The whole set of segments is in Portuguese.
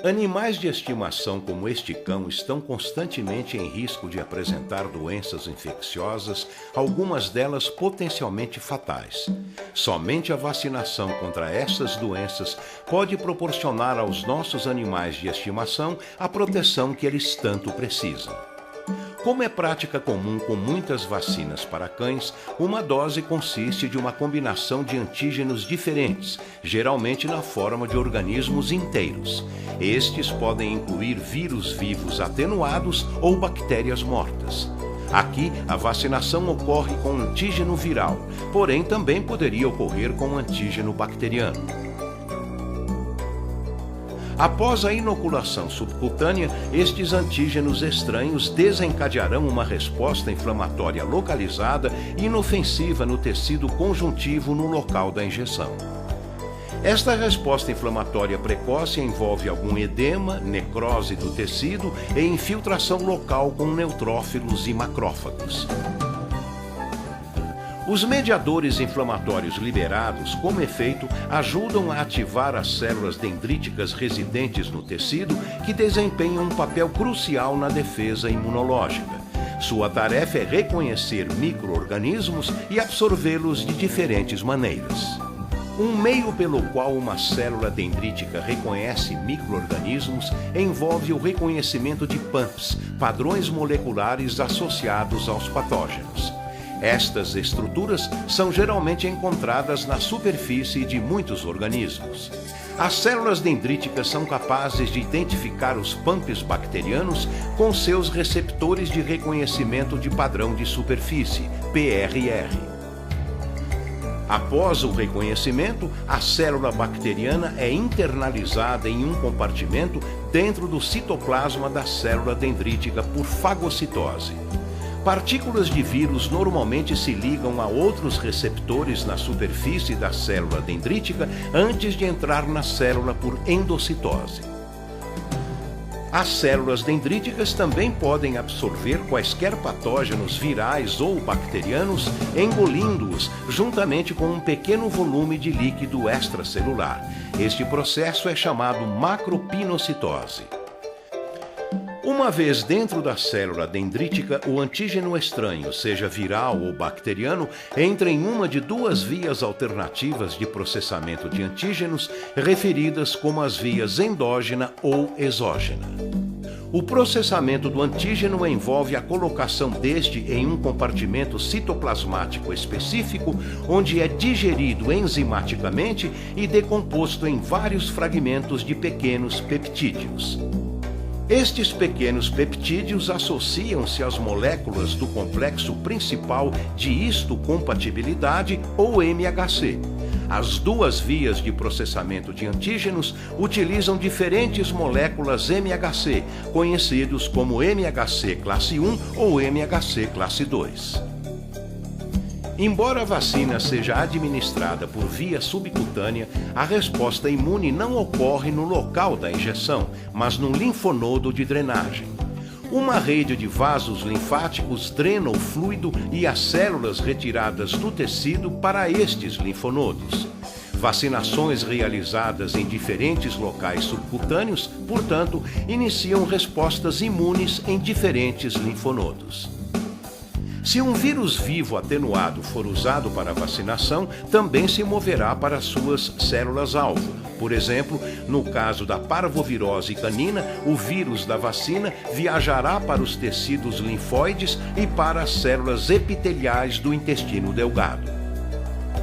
Animais de estimação como este cão estão constantemente em risco de apresentar doenças infecciosas, algumas delas potencialmente fatais. Somente a vacinação contra essas doenças pode proporcionar aos nossos animais de estimação a proteção que eles tanto precisam. Como é prática comum com muitas vacinas para cães, uma dose consiste de uma combinação de antígenos diferentes, geralmente na forma de organismos inteiros. Estes podem incluir vírus vivos atenuados ou bactérias mortas. Aqui, a vacinação ocorre com antígeno viral, porém também poderia ocorrer com antígeno bacteriano. Após a inoculação subcutânea, estes antígenos estranhos desencadearão uma resposta inflamatória localizada e inofensiva no tecido conjuntivo no local da injeção. Esta resposta inflamatória precoce envolve algum edema, necrose do tecido e infiltração local com neutrófilos e macrófagos. Os mediadores inflamatórios liberados, como efeito, ajudam a ativar as células dendríticas residentes no tecido, que desempenham um papel crucial na defesa imunológica. Sua tarefa é reconhecer micro-organismos e absorvê-los de diferentes maneiras. Um meio pelo qual uma célula dendrítica reconhece micro-organismos envolve o reconhecimento de PAMPs, padrões moleculares associados aos patógenos. Estas estruturas são geralmente encontradas na superfície de muitos organismos. As células dendríticas são capazes de identificar os PAMPs bacterianos com seus receptores de reconhecimento de padrão de superfície, PRR. Após o reconhecimento, a célula bacteriana é internalizada em um compartimento dentro do citoplasma da célula dendrítica por fagocitose. Partículas de vírus normalmente se ligam a outros receptores na superfície da célula dendrítica antes de entrar na célula por endocitose. As células dendríticas também podem absorver quaisquer patógenos virais ou bacterianos, engolindo-os juntamente com um pequeno volume de líquido extracelular. Este processo é chamado macropinocitose. Uma vez dentro da célula dendrítica, o antígeno estranho, seja viral ou bacteriano, entra em uma de duas vias alternativas de processamento de antígenos, referidas como as vias endógena ou exógena. O processamento do antígeno envolve a colocação deste em um compartimento citoplasmático específico, onde é digerido enzimaticamente e decomposto em vários fragmentos de pequenos peptídeos. Estes pequenos peptídeos associam-se às moléculas do complexo principal de histocompatibilidade, ou MHC. As duas vias de processamento de antígenos utilizam diferentes moléculas MHC, conhecidos como MHC classe 1 ou MHC classe 2. Embora a vacina seja administrada por via subcutânea, a resposta imune não ocorre no local da injeção, mas no linfonodo de drenagem. Uma rede de vasos linfáticos drena o fluido e as células retiradas do tecido para estes linfonodos. Vacinações realizadas em diferentes locais subcutâneos, portanto, iniciam respostas imunes em diferentes linfonodos. Se um vírus vivo atenuado for usado para vacinação, também se moverá para suas células-alvo. Por exemplo, no caso da parvovirose canina, o vírus da vacina viajará para os tecidos linfóides e para as células epiteliais do intestino delgado.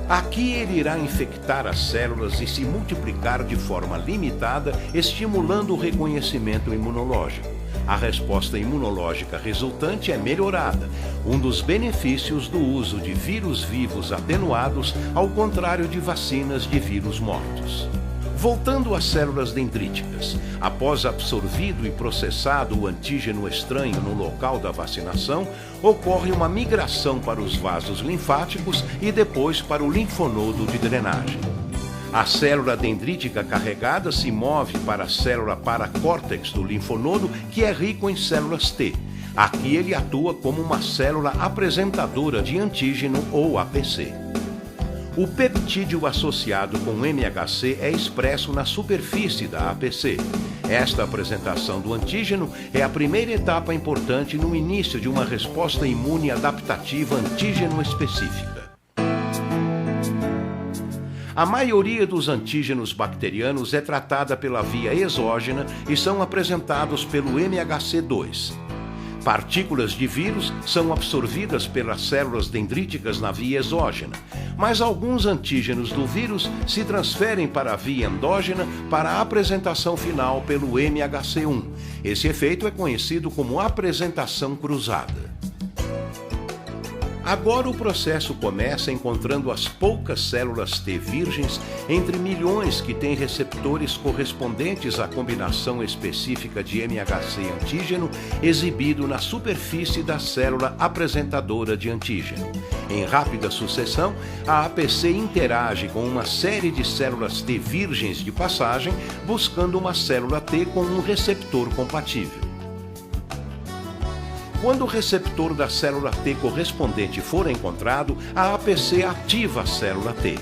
Aqui ele irá infectar as células e se multiplicar de forma limitada, estimulando o reconhecimento imunológico. A resposta imunológica resultante é melhorada, um dos benefícios do uso de vírus vivos atenuados, ao contrário de vacinas de vírus mortos. Voltando às células dendríticas, após absorvido e processado o antígeno estranho no local da vacinação, ocorre uma migração para os vasos linfáticos e depois para o linfonodo de drenagem. A célula dendrítica carregada se move para a célula paracórtex do linfonodo, que é rico em células T. Aqui ele atua como uma célula apresentadora de antígeno ou APC. O peptídeo associado com MHC é expresso na superfície da APC. Esta apresentação do antígeno é a primeira etapa importante no início de uma resposta imune adaptativa antígeno específica. A maioria dos antígenos bacterianos é tratada pela via exógena e são apresentados pelo MHC2. Partículas de vírus são absorvidas pelas células dendríticas na via exógena, mas alguns antígenos do vírus se transferem para a via endógena para a apresentação final pelo MHC1. Esse efeito é conhecido como apresentação cruzada. Agora o processo começa encontrando as poucas células T virgens entre milhões que têm receptores correspondentes à combinação específica de MHC e antígeno exibido na superfície da célula apresentadora de antígeno. Em rápida sucessão, a APC interage com uma série de células T virgens de passagem, buscando uma célula T com um receptor compatível. Quando o receptor da célula T correspondente for encontrado, a APC ativa a célula T.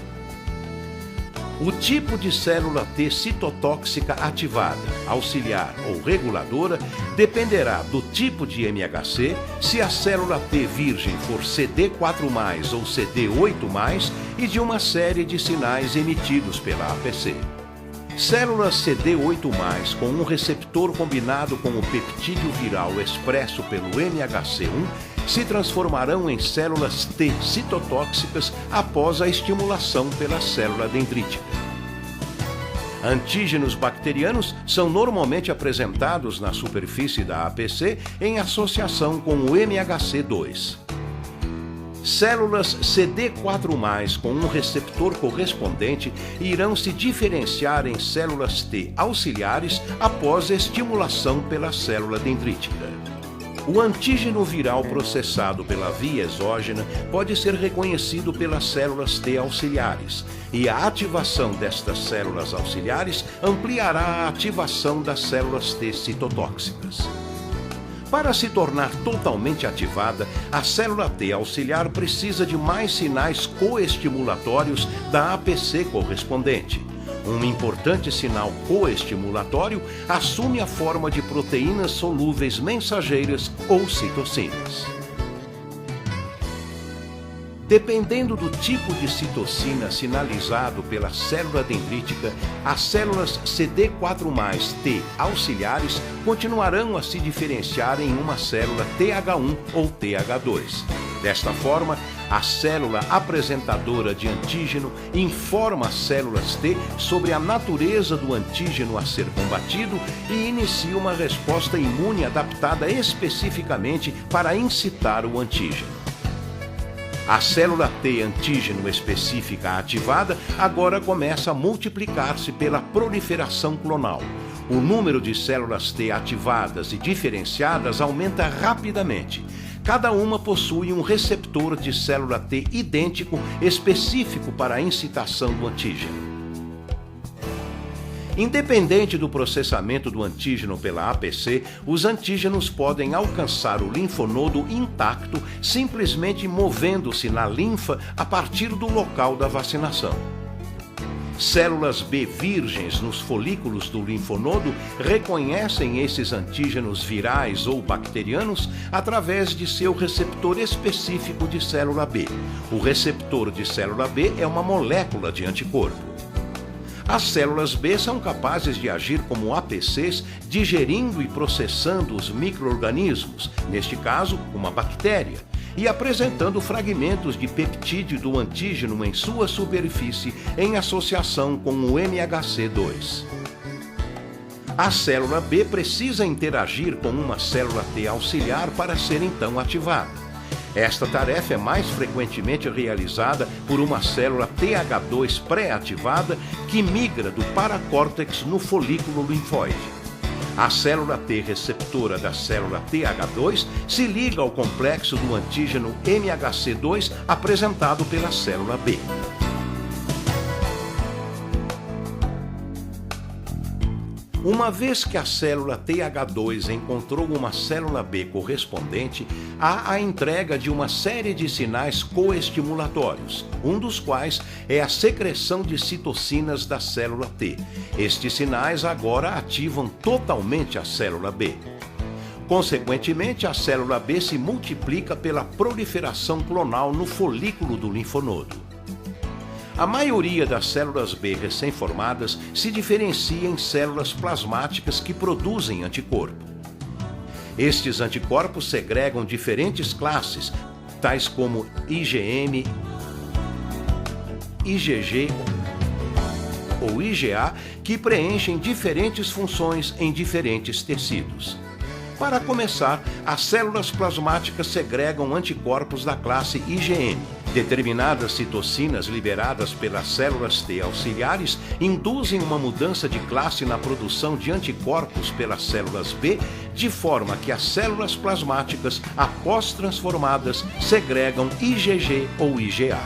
O tipo de célula T citotóxica ativada, auxiliar ou reguladora, dependerá do tipo de MHC, se a célula T virgem for CD4+, ou CD8+, e de uma série de sinais emitidos pela APC. Células CD8+, com um receptor combinado com o peptídeo viral expresso pelo MHC1, se transformarão em células T citotóxicas após a estimulação pela célula dendrítica. Antígenos bacterianos são normalmente apresentados na superfície da APC em associação com o MHC2. Células CD4+, com um receptor correspondente, irão se diferenciar em células T auxiliares após estimulação pela célula dendrítica. O antígeno viral processado pela via exógena pode ser reconhecido pelas células T auxiliares, e a ativação destas células auxiliares ampliará a ativação das células T citotóxicas. Para se tornar totalmente ativada, a célula T auxiliar precisa de mais sinais coestimulatórios da APC correspondente. Um importante sinal coestimulatório assume a forma de proteínas solúveis mensageiras ou citocinas. Dependendo do tipo de citocina sinalizado pela célula dendrítica, as células CD4+ T auxiliares continuarão a se diferenciar em uma célula TH1 ou TH2. Desta forma, a célula apresentadora de antígeno informa as células T sobre a natureza do antígeno a ser combatido e inicia uma resposta imune adaptada especificamente para incitar o antígeno. A célula T antígeno específica ativada agora começa a multiplicar-se pela proliferação clonal. O número de células T ativadas e diferenciadas aumenta rapidamente. Cada uma possui um receptor de célula T idêntico específico para a incitação do antígeno. Independente do processamento do antígeno pela APC, os antígenos podem alcançar o linfonodo intacto simplesmente movendo-se na linfa a partir do local da vacinação. Células B virgens nos folículos do linfonodo reconhecem esses antígenos virais ou bacterianos através de seu receptor específico de célula B. O receptor de célula B é uma molécula de anticorpo. As células B são capazes de agir como APCs, digerindo e processando os micro-organismos, neste caso, uma bactéria, e apresentando fragmentos de peptídeo do antígeno em sua superfície em associação com o MHC2. A célula B precisa interagir com uma célula T auxiliar para ser então ativada. Esta tarefa é mais frequentemente realizada por uma célula TH2 pré-ativada que migra do paracórtex no folículo linfóide. A célula T receptora da célula TH2 se liga ao complexo do antígeno MHC2 apresentado pela célula B. Uma vez que a célula TH2 encontrou uma célula B correspondente, há a entrega de uma série de sinais coestimulatórios, um dos quais é a secreção de citocinas da célula T. Estes sinais agora ativam totalmente a célula B. Consequentemente, a célula B se multiplica pela proliferação clonal no folículo do linfonodo. A maioria das células B recém-formadas se diferencia em células plasmáticas que produzem anticorpo. Estes anticorpos segregam diferentes classes, tais como IgM, IgG ou IgA, que preenchem diferentes funções em diferentes tecidos. Para começar, as células plasmáticas segregam anticorpos da classe IgM. Determinadas citocinas liberadas pelas células T auxiliares induzem uma mudança de classe na produção de anticorpos pelas células B, de forma que as células plasmáticas, após transformadas, segregam IgG ou IgA.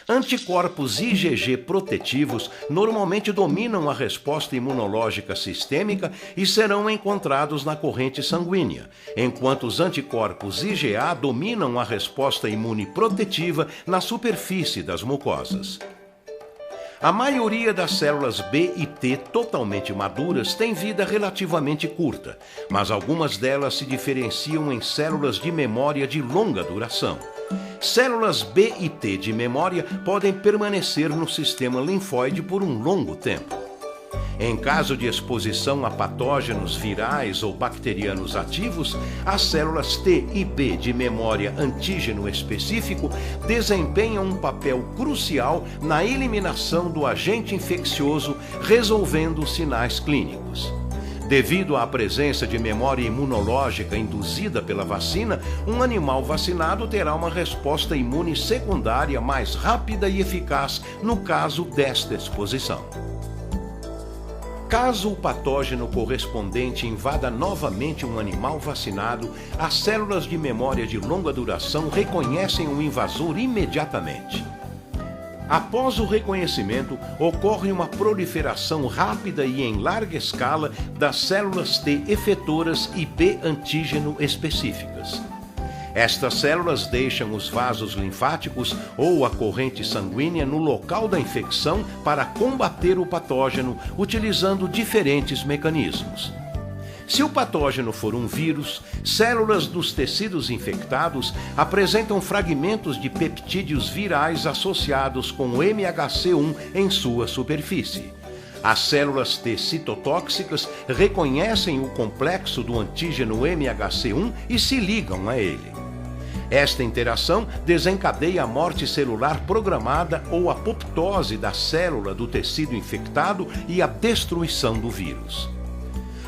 Anticorpos IgG protetivos normalmente dominam a resposta imunológica sistêmica e serão encontrados na corrente sanguínea, enquanto os anticorpos IgA dominam a resposta imune protetiva na superfície das mucosas. A maioria das células B e T totalmente maduras tem vida relativamente curta, mas algumas delas se diferenciam em células de memória de longa duração. Células B e T de memória podem permanecer no sistema linfóide por um longo tempo. Em caso de exposição a patógenos virais ou bacterianos ativos, as células T e B de memória antígeno específico desempenham um papel crucial na eliminação do agente infeccioso, resolvendo sinais clínicos. Devido à presença de memória imunológica induzida pela vacina, um animal vacinado terá uma resposta imune secundária mais rápida e eficaz no caso desta exposição. Caso o patógeno correspondente invada novamente um animal vacinado, as células de memória de longa duração reconhecem o invasor imediatamente. Após o reconhecimento, ocorre uma proliferação rápida e em larga escala das células T efetoras e B antígeno específicas. Estas células deixam os vasos linfáticos ou a corrente sanguínea no local da infecção para combater o patógeno, utilizando diferentes mecanismos. Se o patógeno for um vírus, células dos tecidos infectados apresentam fragmentos de peptídeos virais associados com o MHC1 em sua superfície. As células T citotóxicas reconhecem o complexo do antígeno MHC1 e se ligam a ele. Esta interação desencadeia a morte celular programada ou a apoptose da célula do tecido infectado e a destruição do vírus.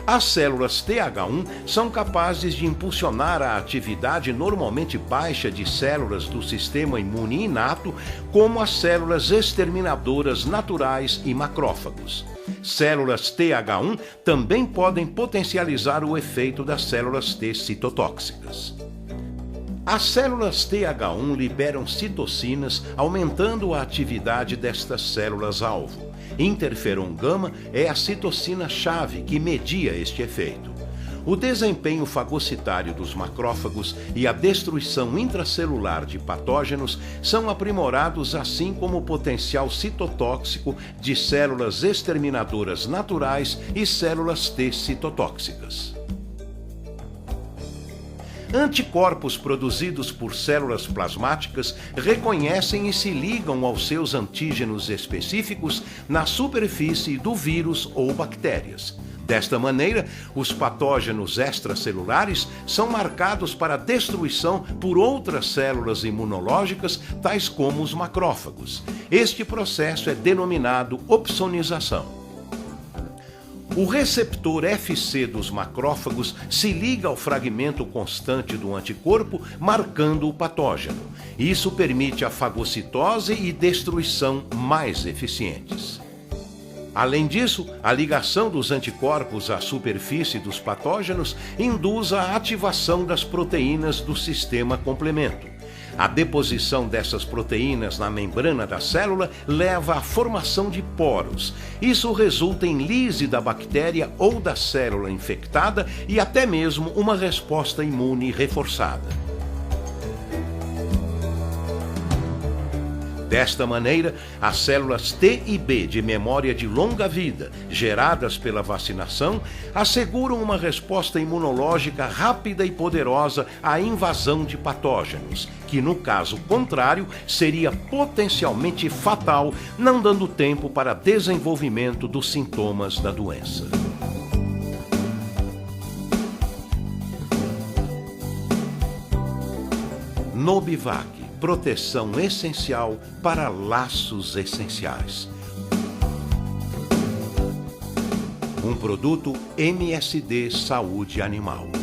As células TH1 são capazes de impulsionar a atividade normalmente baixa de células do sistema imune inato, como as células exterminadoras naturais e macrófagos. Células TH1 também podem potencializar o efeito das células T citotóxicas. As células TH1 liberam citocinas, aumentando a atividade destas células-alvo. Interferon gama é a citocina-chave que media este efeito. O desempenho fagocitário dos macrófagos e a destruição intracelular de patógenos são aprimorados, assim como o potencial citotóxico de células exterminadoras naturais e células T citotóxicas. Anticorpos produzidos por células plasmáticas reconhecem e se ligam aos seus antígenos específicos na superfície do vírus ou bactérias. Desta maneira, os patógenos extracelulares são marcados para destruição por outras células imunológicas, tais como os macrófagos. Este processo é denominado opsonização. O receptor Fc dos macrófagos se liga ao fragmento constante do anticorpo, marcando o patógeno. Isso permite a fagocitose e destruição mais eficientes. Além disso, a ligação dos anticorpos à superfície dos patógenos induz a ativação das proteínas do sistema complemento. A deposição dessas proteínas na membrana da célula leva à formação de poros. Isso resulta em lise da bactéria ou da célula infectada e até mesmo uma resposta imune reforçada. Desta maneira, as células T e B de memória de longa vida, geradas pela vacinação, asseguram uma resposta imunológica rápida e poderosa à invasão de patógenos, que no caso contrário seria potencialmente fatal, não dando tempo para desenvolvimento dos sintomas da doença. Nobivac, proteção essencial para laços essenciais. Um produto MSD Saúde Animal.